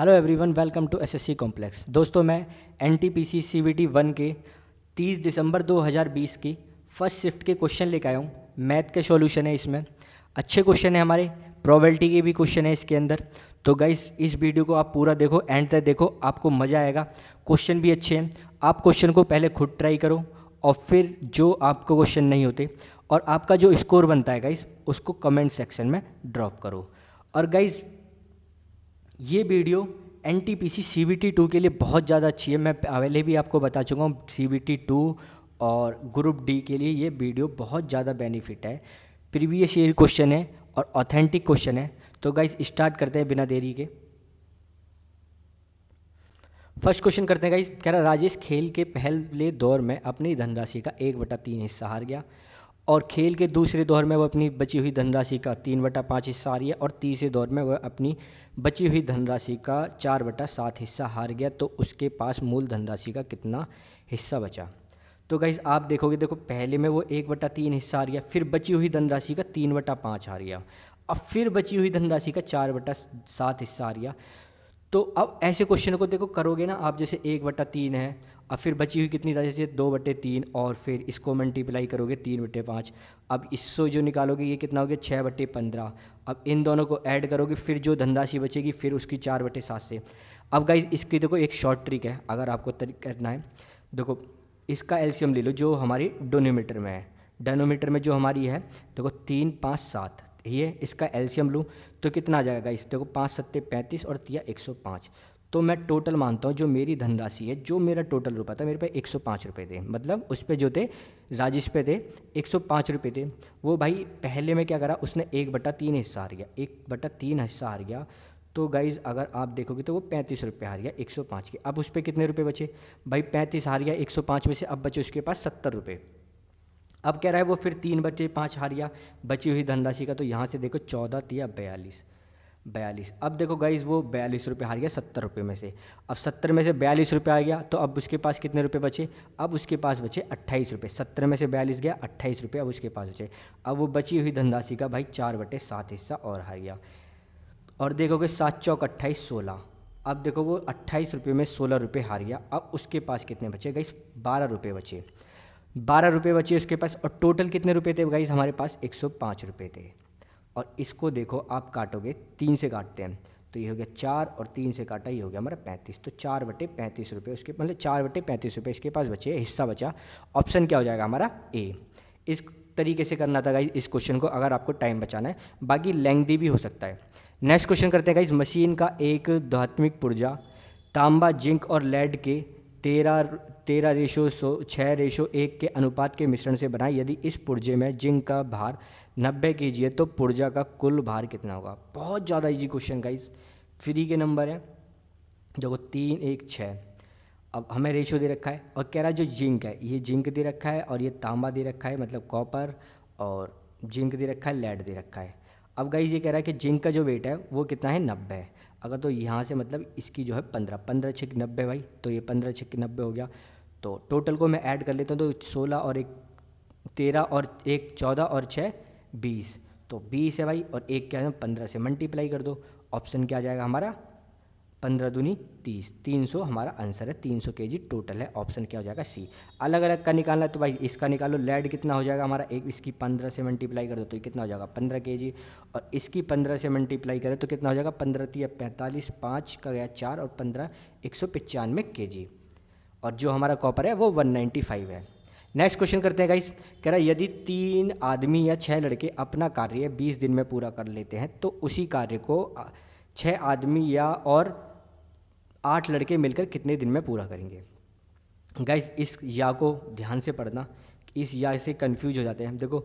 Hello everyone, welcome to SSC complex. दोस्तों, मैं NTPC CBT 1 के 30 दिसंबर 2020 की फर्स्ट शिफ्ट के क्वेश्चन लेकर आया हूँ। मैथ के सॉल्यूशन है इसमें, अच्छे क्वेश्चन है हमारे, प्रोबेबिलिटी के भी क्वेश्चन है इसके अंदर। तो गाइस, इस वीडियो को आप पूरा देखो, एंड तक देखो, आपको मज़ा आएगा। क्वेश्चन भी अच्छे हैं। आप क्वेश्चन को पहले खुद ट्राई करो और फिर जो आपको क्वेश्चन नहीं होते और आपका जो स्कोर बनता है गाइस, उसको कमेंट सेक्शन में ड्रॉप करो। और गाइस, ये वीडियो एनटीपीसी सीबीटी 2 के लिए बहुत ज़्यादा अच्छी है। मैं पहले भी आपको बता चुका हूँ, सीबीटी 2 और ग्रुप डी के लिए ये वीडियो बहुत ज़्यादा बेनिफिट है। प्रीवियस ईयर क्वेश्चन है और ऑथेंटिक क्वेश्चन है। तो गाइस, स्टार्ट करते हैं बिना देरी के। फर्स्ट क्वेश्चन करते हैं गाइस। कह रहा, राजेश खेल के पहले दौर में अपनी धनराशि का 1/3 हिस्सा हार गया और खेल के दूसरे दौर में वह अपनी बची हुई धनराशि का 3/5 हिस्सा हार गया और तीसरे दौर में वह अपनी बची हुई धनराशि का 4/7 हिस्सा हार गया। तो उसके पास मूल धनराशि का कितना हिस्सा बचा? तो गाइस, आप देखोगे, देखो पहले में वो 1/3 हिस्सा हार गया, फिर बची हुई धनराशि का 3/5 हार गया, अब फिर बची हुई धनराशि का 4/7 हिस्सा हार गया। तो अब ऐसे क्वेश्चन को देखो करोगे ना आप, जैसे 1/3 है, अब फिर बची हुई कितनी था, जैसे 2/3, और फिर इसको मल्टीप्लाई करोगे 3/5। अब इससे जो निकालोगे ये कितना हो गया, 6/15। अब इन दोनों को ऐड करोगे, फिर जो धनराशि बचेगी फिर उसकी 4/7 से। अब गाइज, इसकी देखो एक शॉर्ट ट्रिक है, अगर आपको करना है। देखो, इसका एलसीएम ले लो जो हमारी डोनोमीटर में है। डेनोमीटर में जो हमारी है, देखो 3, 5, 7, ये इसका एलसीएम लूँ तो कितना आ जाएगा इस, देखो 5 सत्ते 35 और तिया 105। तो मैं टोटल मानता हूँ, जो मेरी धनराशि है, जो मेरा टोटल रुपया था, मेरे पे 105 रुपये थे, मतलब उस पे जो थे, राजेश पे थे 105 रुपये थे। वो भाई पहले में क्या करा, उसने 1/3 हिस्सा हार गया, 1/3 हिस्सा हार गया। तो गाइज़, अगर आप देखोगे तो वो 35 रुपये हार गया 105 के। अब उस पर कितने रुपये बचे भाई, 35 हार गया 105 में से, अब बचे उसके पास 70 रुपये। अब कह रहा है वो फिर 3/5 हार गया बची हुई धनराशि का। तो यहाँ से देखो 14 तिया 42। अब देखो गाइज, वो 42 रुपये हार गया 70 रुपये में से। अब 70 में से 42 रुपये आ गया, तो अब उसके पास कितने रुपये बचे? अब उसके पास बचे 28 रुपये। 70 में से 42 गया, 28 रुपये अब उसके पास बचे। अब वो बची हुई धनराशि का भाई 4/7 हिस्सा और हार गया। और देखोगे 7 चौक 28, 16। अब देखो वो 28 रुपये में 16 रुपये हार गया। अब उसके पास कितने बचे गाइस? 12 रुपये बचे। 12 रुपये बचे उसके पास, और टोटल कितने रुपये थे गाइस हमारे पास? 105 रुपये थे। और इसको देखो आप काटोगे, 3 से काटते हैं तो ये हो गया 4, और 3 से काटा ये हो गया हमारा 35। तो 4/35 रुपये उसके, मतलब 4/35 रुपये इसके पास बचे, हिस्सा बचा। ऑप्शन क्या हो जाएगा हमारा? ए। इस तरीके से करना था गाइस इस क्वेश्चन को, अगर आपको टाइम बचाना है। बाकी लेंथी भी हो सकता है। नेक्स्ट क्वेश्चन करते हैं गाइस। मशीन का एक धात्विक पुर्जा तांबा, जिंक और लेड के 13:6:1 के अनुपात के मिश्रण से बनाए। यदि इस पुर्जे में जिंक का भार 90 kg है तो पुर्जा का कुल भार कितना होगा? बहुत ज़्यादा इजी क्वेश्चन गाइस, फ्री के नंबर है। देखो 3, 1, 6। अब हमें रेशियो दे रखा है और कह रहा है जो जिंक है, ये जिंक दे रखा है, और ये तांबा दे रखा है, मतलब कॉपर, और जिंक दे रखा है, लेड दे रखा है। अब गाइस, ये कह रहा है कि जिंक का जो वेट है वो कितना है? 90 है। अगर तो यहाँ से मतलब इसकी जो है 15 6 90 भाई, तो ये 15 6 90 हो गया। तो टोटल को मैं ऐड कर लेता हूँ, तो 16 और 1 13 और 1 14 और 6 20। तो 20 है भाई, और एक क्या है 15 से मल्टीप्लाई कर दो। ऑप्शन क्या आ जाएगा हमारा? 15 दूनी 30, 300 हमारा आंसर है। 300 kg टोटल है। ऑप्शन क्या हो जाएगा? सी। अलग अलग का निकालना है तो भाई इसका निकालो। लेड कितना हो जाएगा हमारा? एक, इसकी 15 से मल्टीप्लाई कर दो तो ये कितना हो जाएगा? 15 kg, और इसकी 15 से मल्टीप्लाई करें तो कितना हो जाएगा? 15 तिया 45, 5 का गया 4, और 15 195 kg। और जो हमारा कॉपर है वो 195 है। नेक्स्ट क्वेश्चन करते हैं गाइस। कह रहा है यदि 3 आदमी या 6 लड़के अपना कार्य 20 दिन में पूरा कर लेते हैं तो उसी कार्य को 6 आदमी या और 8 लड़के मिलकर कितने दिन में पूरा करेंगे? गाइस, इस या को ध्यान से पढ़ना, इस या से कंफ्यूज हो जाते हैं। देखो,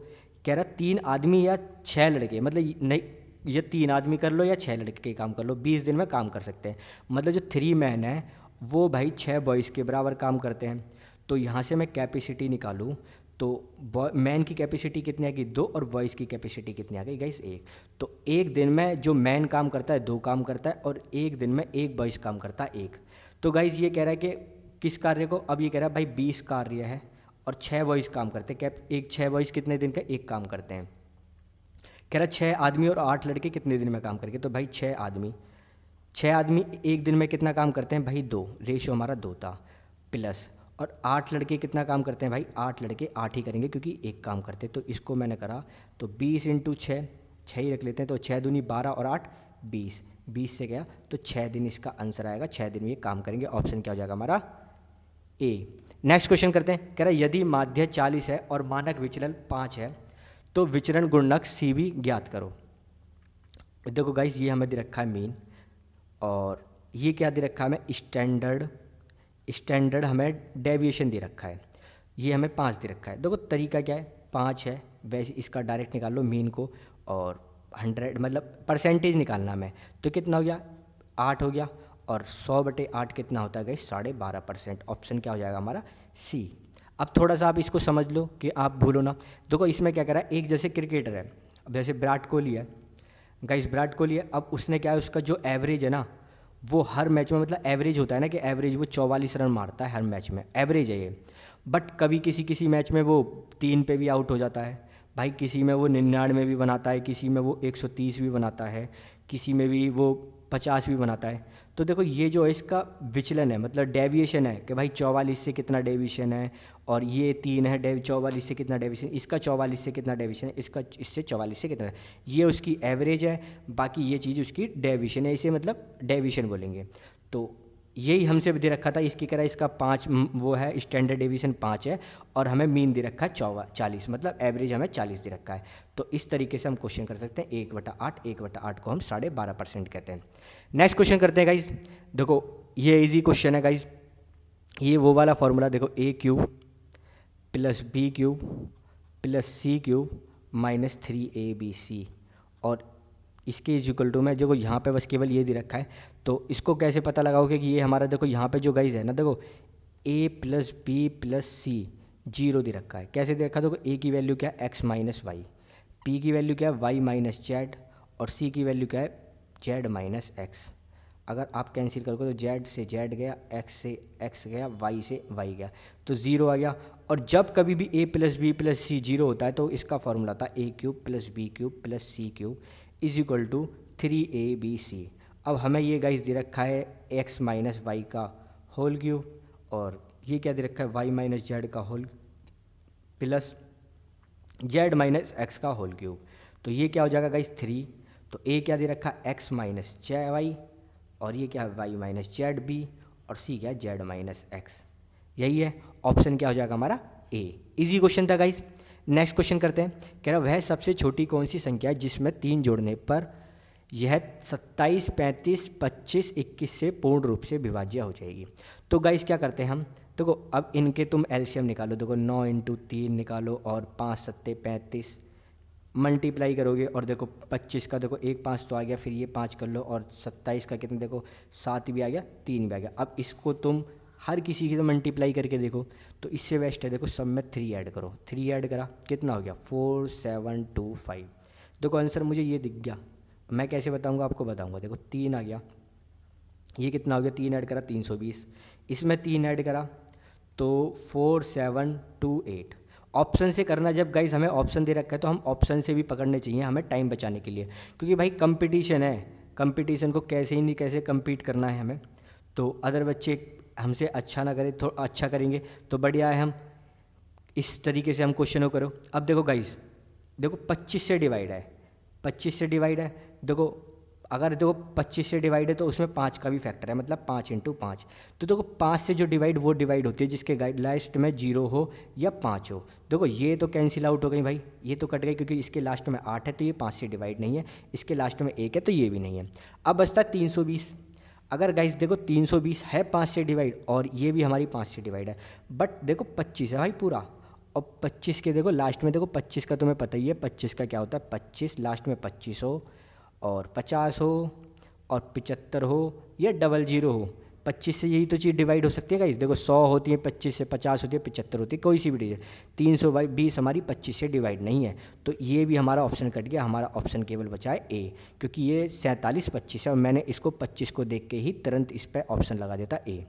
कह रहा 3 आदमी या 6 लड़के, मतलब नहीं, ये 3 आदमी कर लो या 6 लड़के काम कर लो, 20 दिन में काम कर सकते हैं। मतलब जो 3 मैन है वो भाई 6 बॉयज़ के बराबर काम करते हैं। तो यहाँ से मैं कैपेसिटी निकालूँ तो मैन की कैपेसिटी कितनी आ गई? 2, और बॉयज़ की कैपेसिटी कितनी आ गई गाइस? 1। तो एक दिन में जो मैन काम करता है 2 काम करता है, और एक दिन में एक बॉयज़ काम करता है 1। तो गाइस, ये कह रहा है कि किस कार्य को, अब ये कह रहा है भाई 20 कार्य है और 6 बॉयज़ काम करते हैं। एक 6 बॉयज़ कितने दिन का? 1 काम करते हैं। कह रहा है 6 आदमी और 8 लड़के कितने दिन में काम करेंगे? तो भाई 6 आदमी 6 आदमी एक दिन में कितना काम करते हैं भाई? 2, रेशो हमारा 2 था, प्लस और 8 लड़के कितना काम करते हैं भाई? 8 लड़के 8 ही करेंगे क्योंकि एक काम करते हैं। तो इसको मैंने करा तो 20 × 6, 6 ही रख लेते हैं, तो 6 दूनी 12 और 8 20, 20 से गया तो 6 दिन इसका आंसर आएगा, 6 दिन में ये काम करेंगे। ऑप्शन क्या हो जाएगा हमारा? ए। नेक्स्ट क्वेश्चन करते हैं, कह रहा है यदि माध्य 40 है और मानक विचलन 5 है तो विचरण गुणक सी भी ज्ञात करो। देखो गाइस, ये हमें दे रखा है मीन, और ये क्या दे रखा है हमें? स्टैंडर्ड हमें डेविएशन दे रखा है, ये हमें 5 दे रखा है। देखो तरीका क्या है, 5 है वैसे इसका डायरेक्ट निकाल लो मीन को, और 100 मतलब परसेंटेज निकालना हमें, तो कितना हो गया? 8 हो गया, और 100/8 कितना होता है गाइस? 12.5%। ऑप्शन क्या हो जाएगा हमारा? सी। अब थोड़ा सा आप इसको समझ लो कि आप भूलो ना। देखो इसमें क्या करा है, एक जैसे क्रिकेटर है, अब जैसे विराट कोहली है गाइस, विराट कोहली है, अब उसने क्या है, उसका जो एवरेज है ना वो हर मैच में, मतलब एवरेज होता है ना कि एवरेज वो 44 रन मारता है हर मैच में, एवरेज है ये। बट कभी किसी किसी मैच में वो 3 पे भी आउट हो जाता है भाई, किसी में वो 99 भी बनाता है, किसी में वो 130 भी बनाता है, किसी में भी वो 50 भी बनाता है। तो देखो ये जो है इसका विचलन है, मतलब डेविएशन है कि भाई 44 से कितना डेविएशन है, और ये 3 है 44 से कितना डेविएशन, इसका 44 से कितना डेविएशन है, इसका इससे 44 से कितना है, ये उसकी एवरेज है, बाकी ये चीज़ उसकी डेविएशन है, इसे मतलब डेविएशन बोलेंगे। तो यही हमसे दे रखा था, इसकी करा इसका 5 वो है, स्टैंडर्ड डेविएशन 5 है, और हमें मीन दे रखा है 40, मतलब एवरेज हमें 40 दे रखा है। तो इस तरीके से हम क्वेश्चन कर सकते हैं 1/8, 1/8 को हम 12.5% कहते हैं। नेक्स्ट क्वेश्चन करते हैं गाइज। देखो ये इजी क्वेश्चन है गाइज, ये वो वाला फॉर्मूला देखो, a³ + b³ + c³ - 3abc, और इसके इक्वल टू में देखो यहाँ पे बस केवल ये दे रखा है। तो इसको कैसे पता लगाओगे कि ये हमारा, देखो यहाँ पे जो गाइज है ना, देखो a + b + c 0 दे रखा है। कैसे दे रखा है? देखो a की वैल्यू क्या है? x - y, p की वैल्यू क्या है? y - z, और c की वैल्यू क्या है? z - x। अगर आप कैंसिल करोगे तो z से z गया, x से x गया, y से y गया, तो 0 आ गया। और जब कभी भी a + b + c 0 होता है तो इसका फॉर्मूला था a³ + b³ + c³ = 3abc। अब हमें ये गाइस दे रखा है x - y का होल क्यूब, और ये क्या दे रखा है? y - z का होल प्लस z - x का होल क्यूब। तो ये क्या हो जाएगा गाइस? 3। तो a क्या दे रखा है? x - y, और ये क्या है? y - zb, और c क्या है? z - x। यही है, ऑप्शन क्या हो जाएगा हमारा? ए। इजी क्वेश्चन था गाइस। नेक्स्ट क्वेश्चन करते हैं, कह रहा वह सबसे छोटी कौन सी संख्या है जिसमें 3 जोड़ने पर यह 27, 35, 25, 21 से पूर्ण रूप से विभाज्य हो जाएगी। तो गाइस क्या करते हैं हम, देखो अब इनके तुम एलसीएम निकालो, देखो 9 × 3 निकालो, और 5 × 7 = 35 मल्टीप्लाई करोगे, और देखो 25 का देखो 1 5 तो आ गया, फिर ये 5 कर लो, और 27 का कितना देखो 7 भी आ गया, 3 भी आ गया। अब इसको तुम हर किसी की मल्टीप्लाई करके देखो, तो इससे बेस्ट है देखो सब में 3 ऐड करो, 3 ऐड करा कितना हो गया? 4725। देखो आंसर मुझे ये दिख गया, मैं कैसे बताऊंगा आपको? बताऊंगा, देखो 3 आ गया, ये कितना हो गया? 3 ऐड करा 320, इसमें 3 ऐड करा तो 4728। ऑप्शन से करना, जब गाइस हमें ऑप्शन दे रखा है तो हम ऑप्शन से भी पकड़ने चाहिए हमें टाइम बचाने के लिए, क्योंकि भाई कंपटीशन है, कंपटीशन को कैसे ही नहीं कैसे compete करना है हमें। तो अदर बच्चे हमसे अच्छा ना करें, थोड़ा अच्छा करेंगे तो बढ़िया है, हम इस तरीके से हम क्वेश्चन को करो। अब देखो गाइस, देखो 25 से डिवाइड है, 25 से डिवाइड है, देखो अगर देखो 25 से डिवाइड है तो उसमें 5 का भी फैक्टर है, मतलब 5 × 5। तो देखो 5 से जो डिवाइड वो डिवाइड होती है जिसके गाइड लास्ट में 0 हो या 5 हो। देखो ये तो कैंसिल आउट हो गई भाई, ये तो कट गई क्योंकि इसके लास्ट में 8 है तो ये 5 से डिवाइड नहीं है, इसके लास्ट में 1 है तो ये भी नहीं है। अब बचता है 320। अगर गाइस देखो 320 है 5 से डिवाइड, और ये भी हमारी 5 से डिवाइड है, बट देखो 25 है भाई पूरा, और 25 के देखो लास्ट में देखो 25 का तुम्हें पता ही है 25 का क्या होता है, 25 लास्ट में 25 हो, और 50 हो, और 75 हो, या 00 हो। 25 से यही तो चीज़ डिवाइड हो सकती है गाइस, देखो 100 होती है, 25 से 50 होती है, 75 होती है, कोई सी भी डिजिट। 320 हमारी 25 से डिवाइड नहीं है, तो ये भी हमारा ऑप्शन कट गया, हमारा ऑप्शन केवल बचा है ए, क्योंकि ये 47 25 है, और मैंने इसको 25 को देख के ही तुरंत इस पर ऑप्शन लगा देता ए।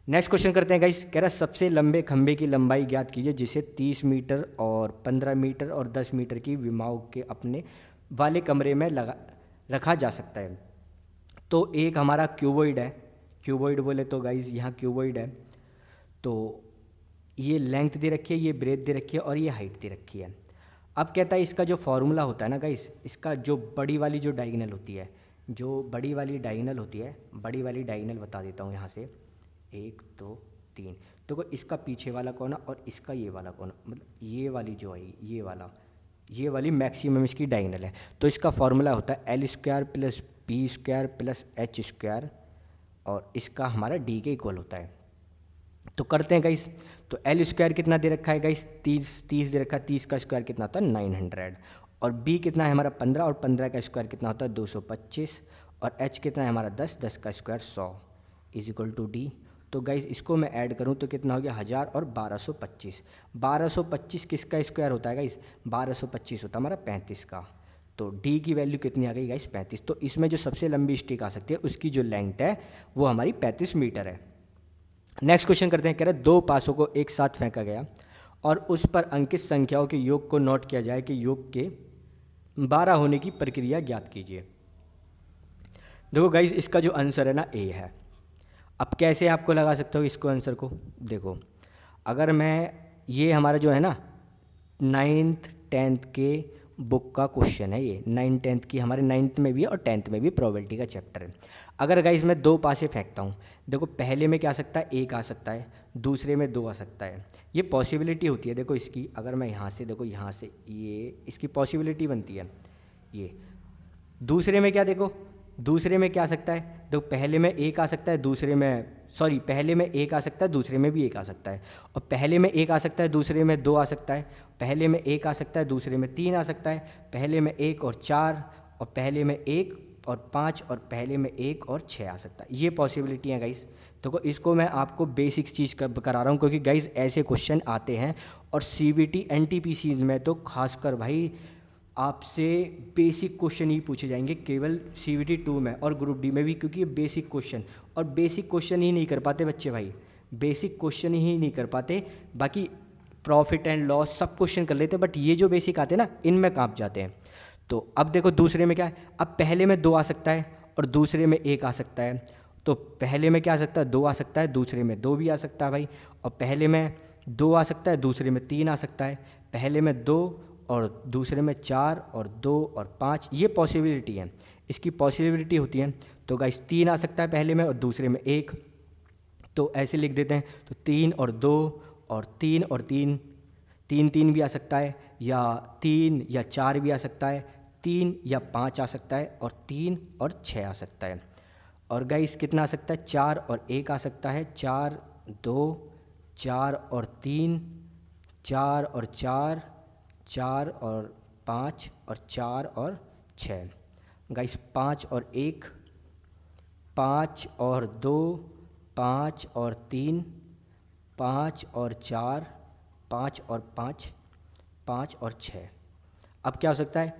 नेक्स्ट क्वेश्चन करते हैं गाइस, कह रहा सबसे लंबे खंभे की लंबाई ज्ञात कीजिए जिसे 30 मीटर और 15 मीटर और 10 मीटर की विमाओं के अपने वाले कमरे में रखा जा सकता है। तो एक हमारा क्यूबॉइड है, क्यूबॉइड बोले तो गाइज यहाँ क्यूबॉइड है, तो ये लेंथ दे रखी है, ये ब्रेथ दे रखी है और ये हाइट दे रखी है। अब कहता है इसका जो फॉर्मूला होता है ना गाइस, इसका जो बड़ी वाली जो डायगोनल होती है, जो बड़ी वाली डायगोनल होती है, बड़ी वाली डायगोनल बता देता हूँ यहाँ से, 1 2 3। देखो इसका पीछे वाला कोना और इसका ये वाला कोना, मतलब ये वाली जो है ये वाली मैक्सिमम इसकी डायगोनल है। तो इसका फॉर्मूला होता है L square plus B square plus H square, और इसका हमारा डी के इक्वल होता है। तो करते हैं गाइस। तो एल स्क्वायर कितना दे रखा है गाइस, 30 दे रखा है, 30 का स्क्वायर कितना होता है 900, और बी कितना है हमारा 15, और 15 का स्क्वायर कितना होता है 225, और एच कितना है हमारा 10, 10 का square 100 is equal to D. तो गाइस इसको मैं ऐड करूं तो कितना हो गया 1000 और 1225। 1225 किसका स्क्वायर होता है गाइस, 1225 होता है हमारा 35 का। तो डी की वैल्यू कितनी आ गई गाइस 35। तो इसमें जो सबसे लंबी स्टिक आ सकती है उसकी जो लेंथ है वो हमारी 35 मीटर है। नेक्स्ट क्वेश्चन करते हैं। कह रहे हैं 2 पासों को एक साथ फेंका गया और उस पर अंकित संख्याओं के योग को नोट किया जाए कि योग के 12 होने की प्रक्रिया ज्ञात कीजिए। देखो गाइज इसका जो आंसर है ना ए है। अब कैसे आपको लगा सकते हो इसको आंसर को, देखो अगर मैं, ये हमारा जो है ना 9th 10th के बुक का क्वेश्चन है, ये 9th 10th की हमारे 9th में भी है और 10th में भी प्रोबेबिलिटी का चैप्टर है। अगर गाइज मैं 2 पासे फेंकता हूँ, देखो पहले में क्या आ सकता है 1 आ सकता है, दूसरे में 2 आ सकता है, ये पॉसिबिलिटी होती है। देखो इसकी अगर मैं यहाँ से, देखो यहाँ से ये इसकी पॉसिबिलिटी बनती है। ये दूसरे में क्या, देखो दूसरे में क्या आ सकता है, देखो पहले में 1 आ सकता है, दूसरे में पहले में 1 आ सकता है, दूसरे में भी 1 आ सकता है, और पहले में 1 आ सकता है, दूसरे में 2 आ सकता है, पहले में 1 आ सकता है, दूसरे में 3 आ सकता है, पहले में 1 और 4, और पहले में 1 और 5, और पहले में 1 और 6 आ सकता है। ये पॉसिबिलिटी है गाइस। देखो इसको मैं आपको बेसिक चीज़ करा रहा हूँ क्योंकि गाइस ऐसे क्वेश्चन आते हैं, और CBT NTPC में तो खासकर भाई आपसे बेसिक क्वेश्चन ही पूछे जाएंगे केवल CBT 2 में और ग्रुप डी में भी, क्योंकि ये बेसिक क्वेश्चन, और बेसिक क्वेश्चन ही नहीं कर पाते बच्चे भाई, बेसिक क्वेश्चन ही नहीं कर पाते। बाकी प्रॉफिट एंड लॉस सब क्वेश्चन कर लेते हैं, बट ये जो बेसिक आते हैं ना इनमें कांप जाते हैं। तो अब देखो दूसरे में क्या है, अब पहले में 2 आ सकता है और दूसरे में 1 आ सकता है। तो पहले में क्या आ सकता है 2 आ सकता है, दूसरे में 2 भी आ सकता है भाई, और पहले में 2 आ सकता है, दूसरे में 3 आ सकता है, पहले में 2 और दूसरे में 4 और 2 और 5, ये पॉसिबिलिटी है, इसकी पॉसिबिलिटी होती है। तो गाइस 3 आ सकता है पहले में और दूसरे में 1, तो ऐसे लिख देते हैं। तो 3 और 2 और 3 और 3, 3 भी आ सकता है, या 3 या 4 भी आ सकता है, 3 या 5 आ सकता है, और 3 और 6 आ सकता है। और गाइस कितना आ सकता है 4 और 1 आ सकता है, 4 2 4 और 3, 4 और 4, 4 और 5, और 4 और 6। गाइस 5 और 1, 5 और 2, 5 और 3, 5 और 4, 5 और 5, 5 और 6। अब क्या हो सकता है,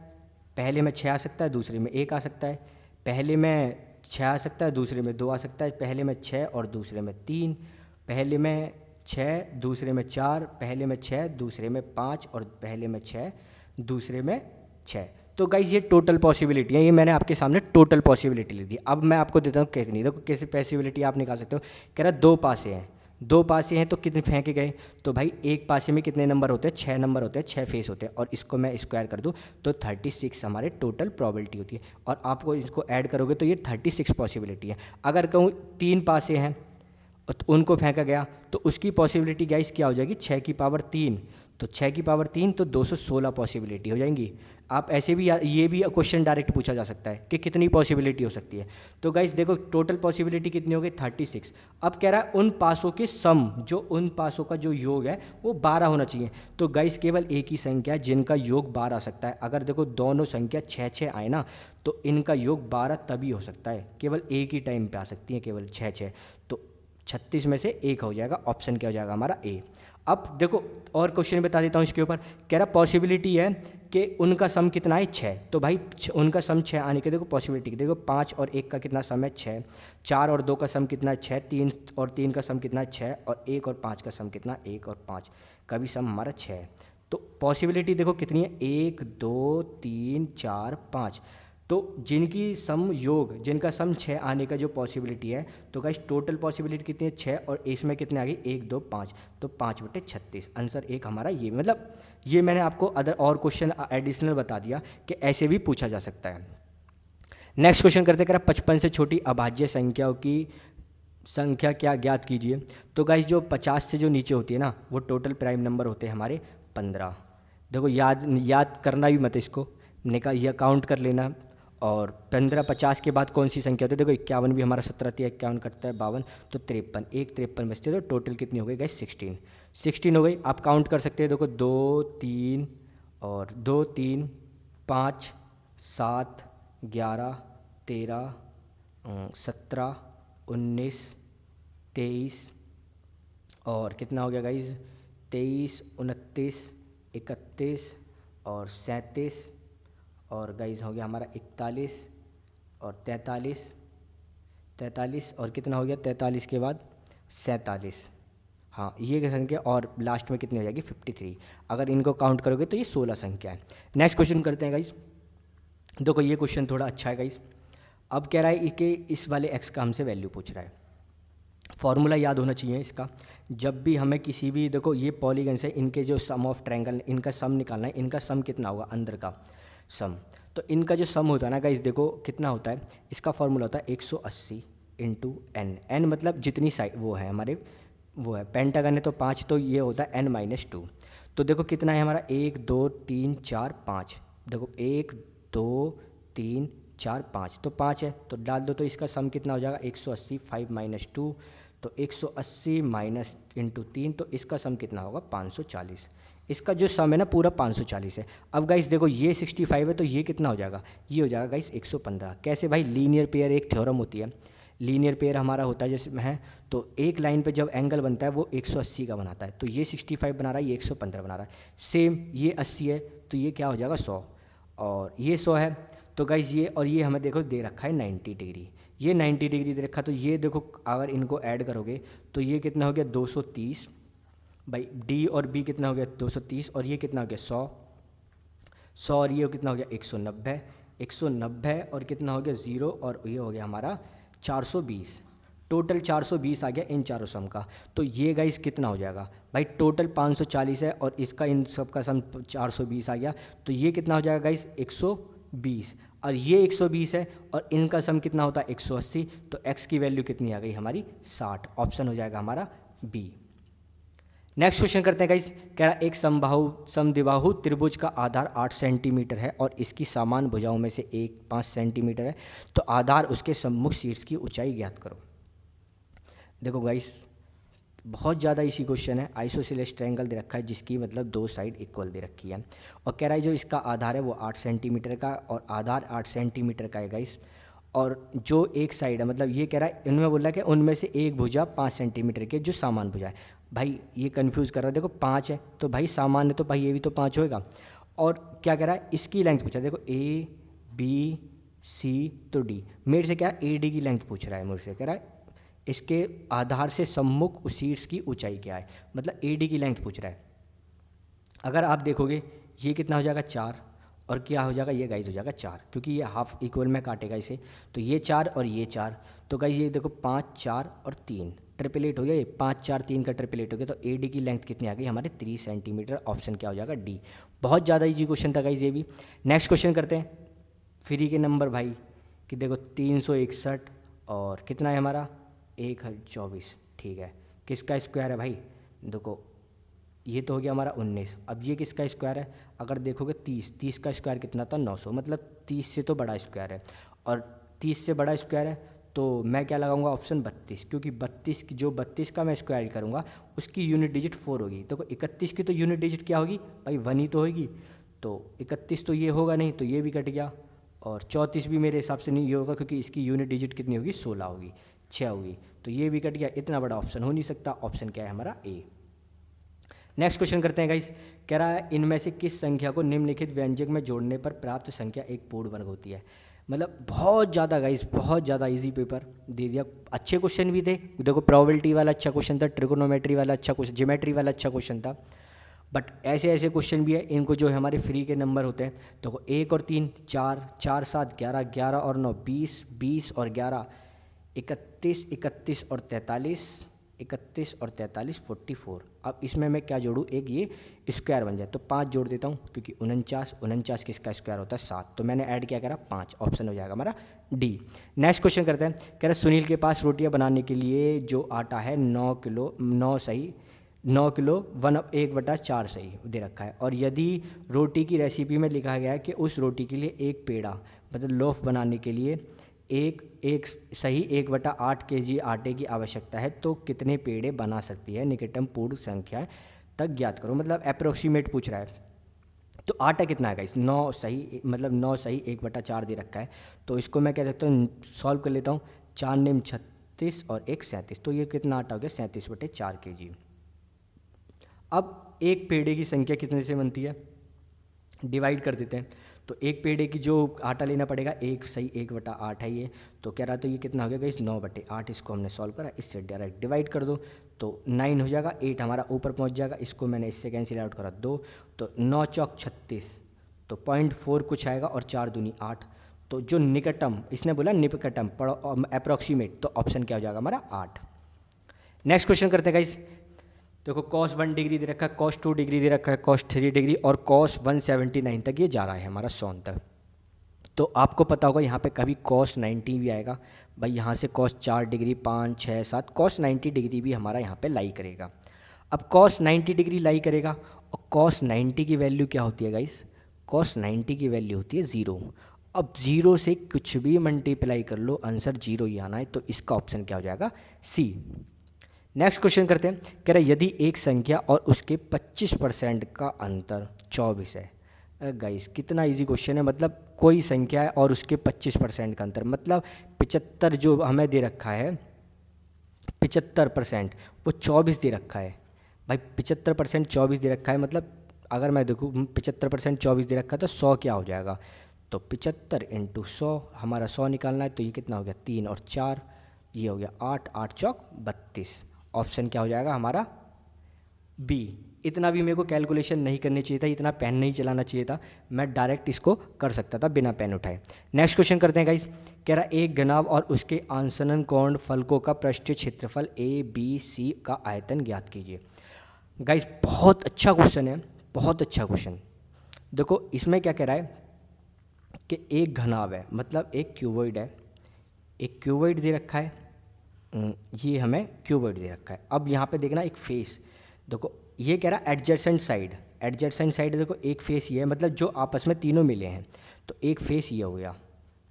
पहले में 6 आ सकता है, दूसरे में 1 आ सकता है, पहले में 6 आ सकता है, दूसरे में 2 आ सकता है, पहले में 6 और दूसरे में 3, पहले में 6 दूसरे में 4, पहले में 6 दूसरे में 5, और पहले में 6 दूसरे में 6। तो गाइज ये टोटल पॉसिबिलिटी है, ये मैंने आपके सामने टोटल पॉसिबिलिटी लिख दी। अब मैं आपको देता हूँ कैसे, नहीं देखो कैसे पॉसिबिलिटी आप निकाल सकते हो। कह रहा 2 पासे हैं, 2 पासे हैं तो कितने फेंके गए, तो भाई एक पासे में कितने नंबर होते हैं 6 नंबर होते हैं, 6 फेस होते हैं, और इसको मैं स्क्वायर कर दूँ तो 36 हमारे टोटल प्रोबेबिलिटी होती है, और आपको इसको ऐड करोगे तो ये 36 पॉसिबिलिटी है। अगर कहूँ 3 पासे हैं तो उनको फेंका गया तो उसकी पॉसिबिलिटी गाइस क्या हो जाएगी 6 की पावर 3, तो 6 की पावर 3 तो 216 पॉसिबिलिटी हो जाएंगी। आप ऐसे भी ये भी क्वेश्चन डायरेक्ट पूछा जा सकता है कि कितनी पॉसिबिलिटी हो सकती है। तो गाइस देखो टोटल पॉसिबिलिटी कितनी हो गई 36। अब कह रहा है उन पासों के सम, जो उन पासों का जो योग है वो 12 होना चाहिए। तो गाइस केवल एक ही संख्या जिनका योग 12 आ सकता है। अगर देखो दोनों संख्या 6 आए ना तो इनका योग 12 तभी हो सकता है, केवल एक ही टाइम पे आ सकती है, केवल 6। तो 36 में से एक हो जाएगा, ऑप्शन क्या हो जाएगा हमारा ए। अब देखो और क्वेश्चन बता देता हूँ इसके ऊपर। कह रहा पॉसिबिलिटी है कि उनका सम कितना है 6, तो भाई उनका सम 6 आने के देखो पॉसिबिलिटी देखो 5 और 1 का कितना सम है 6, 4 और 2 का सम कितना है 6, 3 और 3 का सम कितना है 6, और 1 और 5 का सम कितना 1 और 5 का भी सम हमारा 6। तो पॉसिबिलिटी देखो कितनी है 1 2 3 4 5। तो जिनकी सम योग, जिनका सम 6 आने का जो पॉसिबिलिटी है, तो गाइस टोटल पॉसिबिलिटी कितनी है 6, और इसमें कितने आ गई 1 2 5, तो 5/36। आंसर एक हमारा ये, मतलब ये मैंने आपको अदर और क्वेश्चन एडिशनल बता दिया कि ऐसे भी पूछा जा सकता है। नेक्स्ट क्वेश्चन करते करा 55 से छोटी अभाज्य संख्याओं की संख्या क्या ज्ञात कीजिए। तो गाइस जो 50 से जो नीचे होती है ना, वो टोटल प्राइम नंबर होते हैं हमारे 15। देखो याद करना भी मत इसको, निकाल या काउंट कर लेना। और 15 50 के बाद कौन सी संख्या होती है, देखो 51 भी हमारा 17 × 51 करता है 52, तो 53, एक 53 बचते हैं, तो टोटल कितनी हो गई गाइस 16 हो गई। आप काउंट कर सकते हैं, देखो 2 3 और 2 3 5 7 11 13 17 19 23 और कितना हो गया गाइज 23 29 31 और 37 और गाइज हो गया हमारा 41 और 43 और कितना हो गया 43 के बाद 47। हाँ ये संख्या, और लास्ट में कितनी हो जाएगी 53। अगर इनको काउंट करोगे तो ये 16 संख्या है। नेक्स्ट क्वेश्चन करते हैं गाइज। देखो ये क्वेश्चन थोड़ा अच्छा है गाइज। अब कह रहा है कि इस वाले एक्स का हमसे वैल्यू पूछ रहा है। फॉर्मूला याद होना चाहिए इसका। जब भी हमें किसी भी, देखो ये पॉलीगन्स है, इनके जो सम ऑफ ट्रायंगल, इनका सम निकालना है। इनका सम कितना होगा, अंदर का सम, तो इनका जो सम होता है ना गाइस, देखो कितना होता है, इसका फॉर्मूला होता है 180 × n। n मतलब जितनी साइड वो है हमारे, वो है पेंटागन है तो 5, तो ये होता है n-2। तो देखो कितना है हमारा 1 2 3 4 5, देखो 1 2 3 4 5, तो 5 है तो डाल दो, तो इसका सम कितना हो जाएगा 180 5 - 2, तो 180 माइनस इंटू 3, तो इसका सम कितना होगा 540। इसका जो सम है ना पूरा 540 है। अब गाइस देखो ये 65 है, तो ये कितना हो जाएगा, ये हो जाएगा गाइस 115। कैसे भाई, लीनियर पेयर एक थ्योरम होती है, लीनियर पेयर हमारा होता है जैसे है, तो एक लाइन पे जब एंगल बनता है वो 180 का बनाता है, तो ये 65 बना रहा है, ये 115 बना रहा है। सेम ये 80 है, तो ये क्या हो जाएगा 100, और ये 100 है, तो गाइस ये और ये हमें देखो दे रखा है 90 डिग्री, ये 90 डिग्री दे रखा, तो ये देखो अगर इनको ऐड करोगे तो ये कितना हो गया 230 भाई, डी और बी कितना हो गया 230, और ये कितना हो गया 100 और ये कितना हो गया 190 और कितना हो गया 0, और ये हो गया हमारा 420। टोटल 420 आ गया इन चारों सम का। तो ये गाइस कितना हो जाएगा भाई, टोटल 540 है और इसका इन सब का सम 420 आ गया, तो ये कितना हो जाएगा गाइस 120, और ये 120 है और इनका सम कितना होता है 180, तो x की वैल्यू कितनी आ गई हमारी 60। ऑप्शन हो जाएगा हमारा बी। नेक्स्ट क्वेश्चन करते हैं गाइस। कह रहा एक समद्विबाहु त्रिभुज का आधार 8 सेंटीमीटर है और इसकी समान भुजाओं में से एक 5 सेंटीमीटर है, तो आधार उसके सम्मुख शीर्ष की ऊंचाई ज्ञात करो। देखो गाइस बहुत ज़्यादा इसी क्वेश्चन है। आइसोसेलेस ट्रायंगल दे रखा है जिसकी मतलब 2 साइड इक्वल दे रखी है, और कह रहा है जो इसका आधार है वो 8 सेंटीमीटर का, और आधार 8 सेंटीमीटर का है गाइस, और जो एक साइड है मतलब ये कह रहा है, इनमें बोला कि उनमें से एक भुजा 5 सेंटीमीटर की जो सामान भुजा है। भाई ये कंफ्यूज कर रहा है, देखो 5 है तो भाई सामान्य तो भाई ये भी तो 5 होएगा, और क्या कह रहा है इसकी लेंथ पूछा, देखो ए बी सी तो डी, मेरे से क्या ए डी की लेंथ पूछ रहा है, मेरे से कह रहा है इसके आधार से सम्मुख शीर्ष की ऊंचाई क्या है, मतलब ए डी की लेंथ पूछ रहा है। अगर आप देखोगे ये कितना हो जाएगा 4, और क्या हो जाएगा ये गाइस हो जाएगा 4, क्योंकि ये हाफ इक्वल में काटेगा इसे, तो ये 4 और ये 4, तो गाइस ये देखो 5 4 और 3 ट्रिपलेट हो गया, ये 5 4 3 का ट्रिपलेट हो गया, तो ए डी की लेंथ कितनी आ गई हमारे 3 सेंटीमीटर। ऑप्शन क्या हो जाएगा डी। बहुत ज़्यादा इजी क्वेश्चन था गाइस ये भी। नेक्स्ट क्वेश्चन करते हैं फ्री के नंबर भाई, कि देखो 361 और कितना है हमारा 1024, ठीक है, किसका स्क्वायर है भाई, देखो ये तो हो गया हमारा 19। अब ये किसका स्क्वायर है, अगर देखोगे 30 का स्क्वायर कितना था 900, मतलब 30 से तो बड़ा स्क्वायर है, और 30 से बड़ा स्क्वायर है तो मैं क्या लगाऊंगा ऑप्शन 32, क्योंकि 32 की जो 32 का मैं स्क्वायर करूंगा उसकी यूनिट डिजिट 4 होगी। देखो 31 की तो यूनिट डिजिट क्या होगी भाई 1 ही तो होगी, तो 31 तो ये होगा नहीं, तो ये भी कट गया, और 34 भी मेरे हिसाब से नहीं ये होगा क्योंकि इसकी यूनिट डिजिट कितनी होगी 16 होगी, 6 होगी, तो ये भी कट गया, इतना बड़ा ऑप्शन हो नहीं सकता। ऑप्शन क्या है हमारा ए। नेक्स्ट क्वेश्चन करते हैं गाइस। कह रहा है इनमें से किस संख्या को निम्नलिखित व्यंजक में जोड़ने पर प्राप्त संख्या एक पूर्ण वर्ग होती है। मतलब बहुत ज़्यादा गाइस, बहुत ज़्यादा इजी पेपर दे दिया। अच्छे क्वेश्चन भी थे, देखो प्रोबेबिलिटी वाला अच्छा क्वेश्चन था, ट्रिगोनोमेट्री वाला अच्छा क्वेश्चन, ज्योमेट्री वाला अच्छा क्वेश्चन था, बट ऐसे ऐसे क्वेश्चन भी है, इनको जो है हमारे फ्री के नंबर होते हैं, तो 1 और 3 4, 4 7 11, 11 और 9 20, 20 और 11 31, 31 और 43, 31 और 43 44। अब इसमें मैं क्या जोड़ूँ, एक ये स्क्वायर बन जाए तो 5 जोड़ देता हूँ, क्योंकि 49, 49 किसका स्क्वायर होता है 7, तो मैंने ऐड क्या करा 5, ऑप्शन हो जाएगा हमारा डी। नेक्स्ट क्वेश्चन करते हैं। कह रहा सुनील के पास रोटियां बनाने के लिए जो आटा है 9 किलो, 9 सही 9 किलो 1/4 सही दे रखा है, और यदि रोटी की रेसिपी में लिखा गया है कि उस रोटी के लिए एक पेड़ा मतलब लोफ बनाने के लिए एक सही 1/8 kg आटे की आवश्यकता है, तो कितने पेड़े बना सकती है, निकटतम पूर्ण संख्या तक ज्ञात करो। मतलब अप्रोक्सीमेट पूछ रहा है। तो आटा कितना है गाइस, 9 सही, मतलब 9 सही 1/4 दे रखा है, तो इसको मैं कह सकता हूँ सॉल्व कर लेता हूँ। 4 निम 36 और 1 37, तो ये कितना आटा हो गया 37/4 kg। अब एक पेड़े की संख्या कितने से बनती है, डिवाइड कर देते हैं। तो एक पेड़े की जो आटा लेना पड़ेगा, एक सही 1/8 है ये, तो कह रहा तो ये कितना हो गया गाइस 9/8। इसको हमने सॉल्व करा, इससे डायरेक्ट डिवाइड कर दो तो 9 हो जाएगा, 8 हमारा ऊपर पहुंच जाएगा, इसको मैंने इससे कैंसिल आउट करा 2, तो 9 चौक 36, तो 0.4 कुछ आएगा, और 4 दूनी 8, तो जो निकटम, इसने बोला निकटम पढ़ो अप्रोक्सीमेट, तो ऑप्शन क्या हो जाएगा हमारा 8। नेक्स्ट क्वेश्चन करते हैं गाइस। देखो cos 1 डिग्री दे रखा है, cos 2 डिग्री दे रखा है, cos 3 डिग्री, और cos 179 तक ये जा रहा है हमारा 100 तक। तो आपको पता होगा यहाँ पे कभी cos 90 भी आएगा भाई, यहाँ से cos 4 डिग्री 5 6 7 cos 90 डिग्री भी हमारा यहाँ पे लाई करेगा। अब cos 90 डिग्री लाई करेगा, और cos 90 की वैल्यू क्या होती है गाइस, cos 90 की वैल्यू होती है 0। अब 0 से कुछ भी मल्टीप्लाई कर लो, आंसर 0 ही आना है, तो इसका ऑप्शन क्या हो जाएगा सी। नेक्स्ट क्वेश्चन करते हैं। कह रहे यदि एक संख्या और उसके 25% का अंतर 24 है। गाइस कितना इजी क्वेश्चन है, मतलब कोई संख्या है और उसके 25% का अंतर, मतलब 75 जो हमें दे रखा है 75%, वो 24 दे रखा है भाई। 75% 24 दे रखा है, मतलब अगर मैं देखूँ 75% 24 दे रखा है, तो 100 क्या हो जाएगा, तो 75 × 100, हमारा 100 निकालना है, तो ये कितना हो गया 3 और 4, ये हो गया 8, 8 चौक 32। ऑप्शन क्या हो जाएगा हमारा बी। इतना भी मेरे को कैलकुलेशन नहीं करनी चाहिए था, इतना पेन नहीं चलाना चाहिए था, मैं डायरेक्ट इसको कर सकता था बिना पेन उठाए। नेक्स्ट क्वेश्चन करते हैं गाइस। कह रहा एक घनाभ और उसके आंसनन कोण फलकों का पृष्ठीय क्षेत्रफल ए बी सी का आयतन ज्ञात कीजिए। गाइस बहुत अच्छा क्वेश्चन है, बहुत अच्छा क्वेश्चन। देखो इसमें क्या कह रहा है कि एक घनाभ है, मतलब एक क्यूबॉइड है, एक क्यूबॉइड दे रखा है, ये हमें क्यूबॉइड दे रखा है। अब यहाँ पे देखना एक फेस, देखो ये कह रहा है एडजेसेंट साइड, एडजेसेंट साइड देखो एक फेस ये है, मतलब जो आपस में तीनों मिले हैं, तो एक फेस ये हो गया,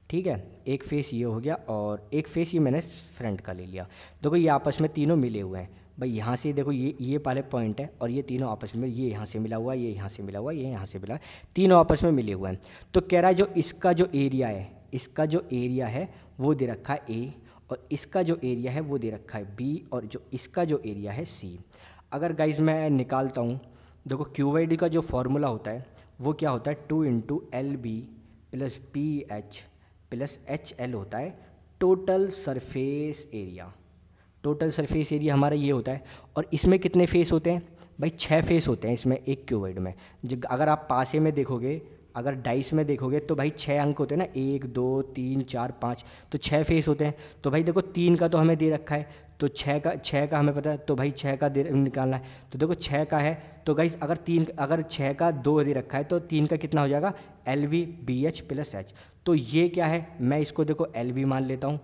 ठीक है, एक फेस ये हो गया, और एक फेस ये मैंने फ्रंट का ले लिया। देखो ये आपस में तीनों मिले हुए हैं भाई, यहाँ से देखो ये पहले पॉइंट है, और ये तीनों आपस में, ये यहाँ से मिला हुआ है, ये यहाँ से मिला हुआ है, ये यहाँ से मिला है, तीनों आपस में मिले हुए हैं। तो कह रहा है जो इसका जो एरिया है, इसका जो एरिया है वो दे रखा है ए, और इसका जो एरिया है वो दे रखा है बी, और जो इसका जो एरिया है सी। अगर गाइज मैं निकालता हूँ, देखो क्यूबॉइड का जो फॉर्मूला होता है वो क्या होता है 2 × LB + BH + HL होता है total surface area. Total surface area हमारा ये होता है, और इसमें कितने फेस होते हैं भाई 6 फेस होते हैं इसमें एक क्यूबॉइड में। जो अगर आप पासे में देखोगे, अगर डाइस में देखोगे तो भाई 6 अंक होते हैं ना, 1 2 3 4 5, तो 6 फेस होते हैं। तो भाई देखो 3 का तो हमें दे रखा है, तो 6 का हमें पता है, तो भाई 6 का दे निकालना है, तो देखो 6 का है, तो गाइस अगर 6 का 2 दे रखा है, तो 3 का कितना हो जाएगा LV BH + H। तो ये क्या है, मैं इसको देखो LV मान लेता हूँ,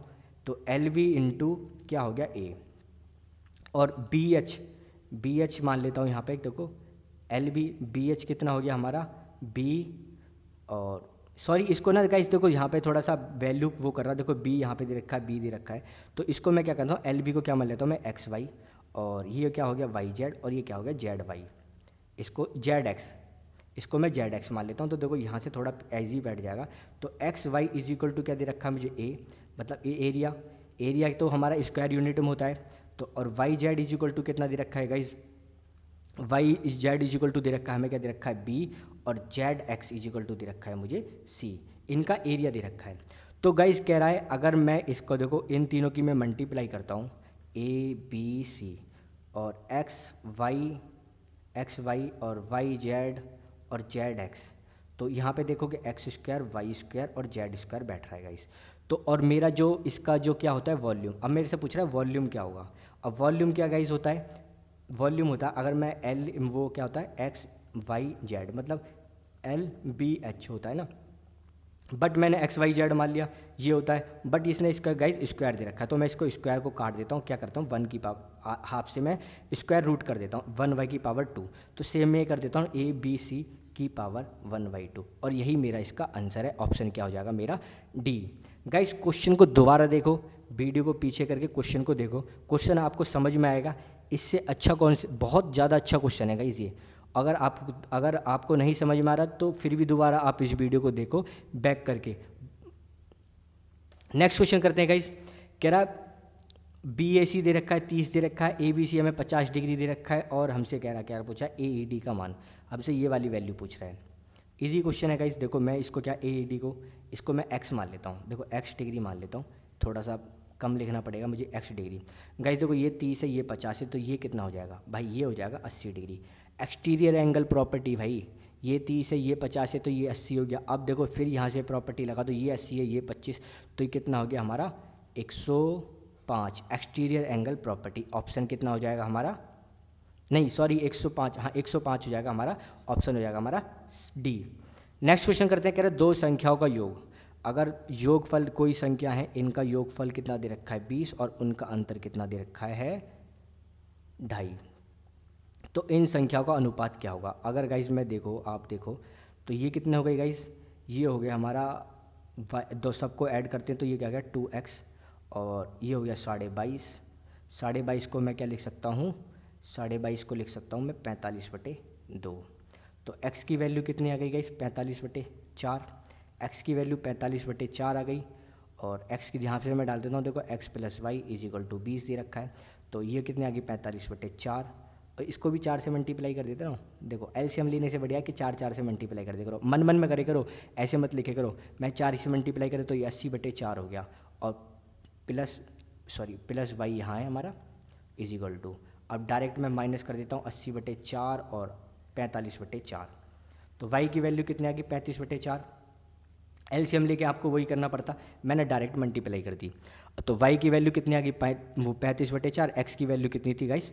तो LV × क्या हो गया A, और BH मान लेता हूँ यहाँ पे, देखो LV BH कितना हो गया हमारा B, और सॉरी इसको ना गाइस देखो यहाँ पे थोड़ा सा वैल्यू वो कर रहा है, देखो B यहाँ पे दे रखा है, B दे रखा है, तो इसको मैं क्या करता हूँ LB को क्या मान लेता हूँ मैं XY, और ये क्या हो गया YZ, और ये क्या हो गया ZY, इसको ZX, इसको मैं ZX मान लेता हूँ। तो देखो यहाँ से थोड़ा ईजी बैठ जाएगा, तो XY = क्या दे रखा है मुझे A, मतलब ए एरिया, एरिया तो हमारा स्क्वायर यूनिट में होता है, तो और YZ = कितना दे रखा है गाइज, YZ = दे रखा है हमें क्या दे रखा है B, और ZX = दे रखा है मुझे C, इनका एरिया दे रखा है। तो गाइज कह रहा है अगर मैं इसको देखो इन तीनों की मैं मल्टीप्लाई करता हूँ A B C और X Y एक्स वाई और वाई जेड और जेड एक्स। तो यहाँ पे देखोगे एक्स स्क्वायर वाई स्क्वायर और जेड स्क्वायर बैठ रहा है गाइस। तो और मेरा जो इसका जो क्या होता है वॉल्यूम, अब मेरे से पूछ रहा है वॉल्यूम क्या होगा। अब वॉल्यूम क्या गाइस होता है, वॉल्यूम होता है अगर मैं एल, वो क्या होता है एक्स वाई जेड, मतलब एल बी एच होता है ना, बट मैंने एक्स वाई जेड मान लिया ये होता है, बट इसने इसका गाइस स्क्वायर दे रखा है, तो मैं इसको स्क्वायर को काट देता हूँ, क्या करता हूँ 1 की पावर हाफ से मैं स्क्वायर रूट कर देता हूँ 1 की पावर 2। तो सेम मैं कर देता हूँ ए बी सी की पावर 1/2, और यही मेरा इसका आंसर है। ऑप्शन क्या हो जाएगा मेरा डी। गाइस क्वेश्चन को दोबारा देखो, वीडियो को पीछे करके क्वेश्चन को देखो, क्वेश्चन आपको समझ में आएगा। इससे अच्छा कौन से, बहुत ज़्यादा अच्छा क्वेश्चन है गाइस ये। अगर आपको नहीं समझ में आ रहा तो फिर भी दोबारा आप इस वीडियो को देखो बैक करके। नेक्स्ट क्वेश्चन करते हैं गाइस। कह रहा बी ए सी दे रखा है 30 दे रखा है, ए बी सी हमें 50 डिग्री दे रखा है, और हमसे कह रहा क्या पूछा है ए ई डी का मान, हमसे ये वाली वैल्यू पूछ रहा है। इजी क्वेश्चन है गाइस। देखो मैं इसको क्या ए ई डी को, इसको मैं एक्स मान लेता हूँ, देखो एक्स डिग्री मान लेता हूँ, थोड़ा सा कम लिखना पड़ेगा मुझे एक्स डिग्री। गाइस देखो ये 30 है ये 50 है, तो ये कितना हो जाएगा भाई, ये हो जाएगा 80 डिग्री। एक्सटीरियर एंगल प्रॉपर्टी भाई, ये 30 है ये 50 है तो ये 80 हो गया। अब देखो फिर यहाँ से प्रॉपर्टी लगा, तो ये 80 है ये 25, तो ये कितना हो गया हमारा 105। एक्सटीरियर एंगल प्रॉपर्टी ऑप्शन कितना हो जाएगा हमारा, नहीं सॉरी 105, हाँ 105 हो जाएगा हमारा, ऑप्शन हो जाएगा हमारा डी। नेक्स्ट क्वेश्चन करते हैं। कह रहे दो संख्याओं का योग, अगर योगफल कोई संख्या है, इनका योगफल कितना दे रखा है 20 और उनका अंतर कितना दे रखा है 2.5, तो इन संख्याओं का अनुपात क्या होगा। अगर गाइज मैं देखो, आप देखो तो ये कितने हो गए गाइज, ये हो गया हमारा दो सबको ऐड करते हैं तो ये क्या गया 2x, और ये हो गया 22.5। 22.5 को मैं क्या लिख सकता हूँ, 22.5 को लिख सकता हूँ मैं 45/2। तो x की वैल्यू कितनी आ गई गाइज 45/4, x की वैल्यू 45/4 आ गई, और x की यहाँ से मैं डाल देता हूँ, देखो x + y = 20 दे रखा है, तो ये कितनी आ गई 45/4, और इसको भी 4 से मल्टीप्लाई कर देते ना। देखो एलसीएम लेने से बढ़िया है कि 4 से मल्टीप्लाई कर दे करो, मन मन में करे करो, ऐसे मत लिखे करो। मैं 4 से मल्टीप्लाई करें तो ये 80/4 हो गया, और प्लस वाई यहाँ है हमारा = अब डायरेक्ट मैं माइनस कर देता हूँ 80/4 और 45/4, तो y की वैल्यू कितनी आ गई 35/4। एलसीएम लेके आपको वही करना पड़ता, मैंने डायरेक्ट मल्टीप्लाई कर दी। तो y की वैल्यू कितनी आ गई वो 35/4, x की वैल्यू कितनी थी गाइस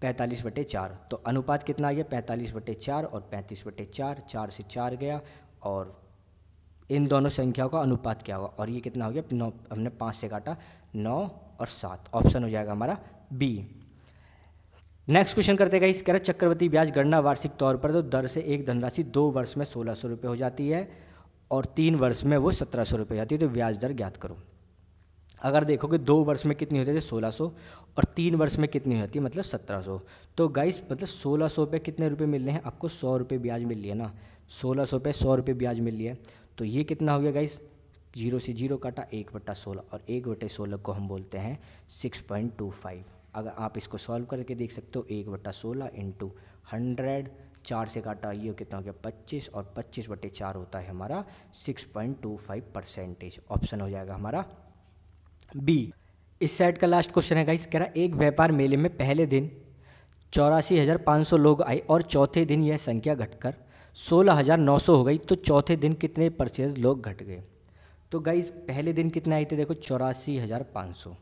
45/4, तो अनुपात कितना आ गया 45/4 और 35/4, 4 से 4 गया, और इन दोनों संख्याओं का अनुपात क्या होगा, और ये कितना हो गया 9, हमने 5 से काटा 9 और 7, ऑप्शन हो जाएगा हमारा बी। नेक्स्ट क्वेश्चन करते हैं, कह रहा चक्रवृद्धि ब्याज गणना वार्षिक तौर पर तो दर से एक धनराशि 2 वर्ष में 1600 रुपये हो जाती है और 3 वर्ष में वो 1700 रुपये हो जाती है, तो ब्याज दर ज्ञात करो। अगर देखोगे 2 वर्ष में कितनी होती है 1600 और 3 वर्ष में कितनी होती है मतलब 1700, तो गाइस मतलब 1600 पे कितने रुपए मिल रहे हैं आपको 100 रुपये ब्याज मिल रही है ना, 1600 पे 100 रुपये ब्याज मिल रही है, तो ये कितना हो गया गाइस 0 से 0 काटा 1/16, और 1/16 को हम बोलते हैं 6.25। अगर आप इसको सॉल्व करके देख सकते हो 1/16 × 100, 4 से काटा ये कितना हो गया 25, और 25/4 होता है हमारा 6.25%, ऑप्शन हो जाएगा हमारा बी। इस सेट का लास्ट क्वेश्चन है गाइस, कह रहा एक व्यापार मेले में पहले दिन 84,500 लोग आए और चौथे दिन यह संख्या घटकर 16,900 हो गई, तो चौथे दिन कितने % लोग घट गए। तो गाइस पहले दिन कितने आए थे देखो 84,500,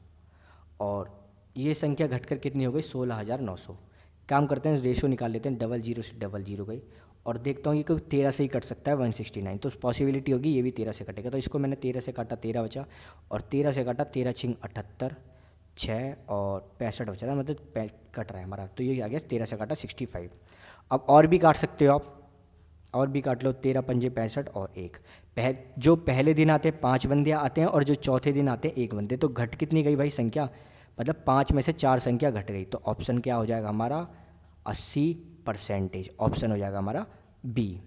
और ये संख्या घटकर कितनी हो गई 16,900। काम करते हैं रेशो निकाल लेते हैं, 00 से 00 गई, और देखता हूँ ये कोई 13 से ही कट सकता है 169, तो पॉसिबिलिटी होगी ये भी 13 से कटेगा, तो इसको मैंने 13 से काटा 13 बचा, और 13 से काटा 13 × 78, 6 और 65 बचा था, मतलब कट रहा है हमारा, तो ये आ गया 13 से काटा 65। अब और भी काट सकते हो आप, और भी काट लो, 13 × 5 = 65 और 1। जो पहले दिन आते हैं 5 बंदे आते हैं, और जो चौथे दिन आते हैं 1 बंदे, तो घट कितनी गई भाई संख्या, मतलब 5 में से 4 संख्या घट गई, तो ऑप्शन क्या हो जाएगा हमारा 80%, ऑप्शन हो जाएगा हमारा बी।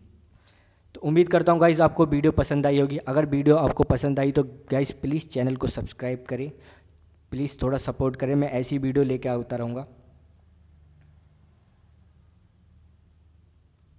तो उम्मीद करता हूँ गाइज़ आपको वीडियो पसंद आई होगी। अगर वीडियो आपको पसंद आई तो गाइज़ प्लीज़ चैनल को सब्सक्राइब करें, प्लीज़ थोड़ा सपोर्ट करें, मैं ऐसी वीडियो लेके आता रहूँगा।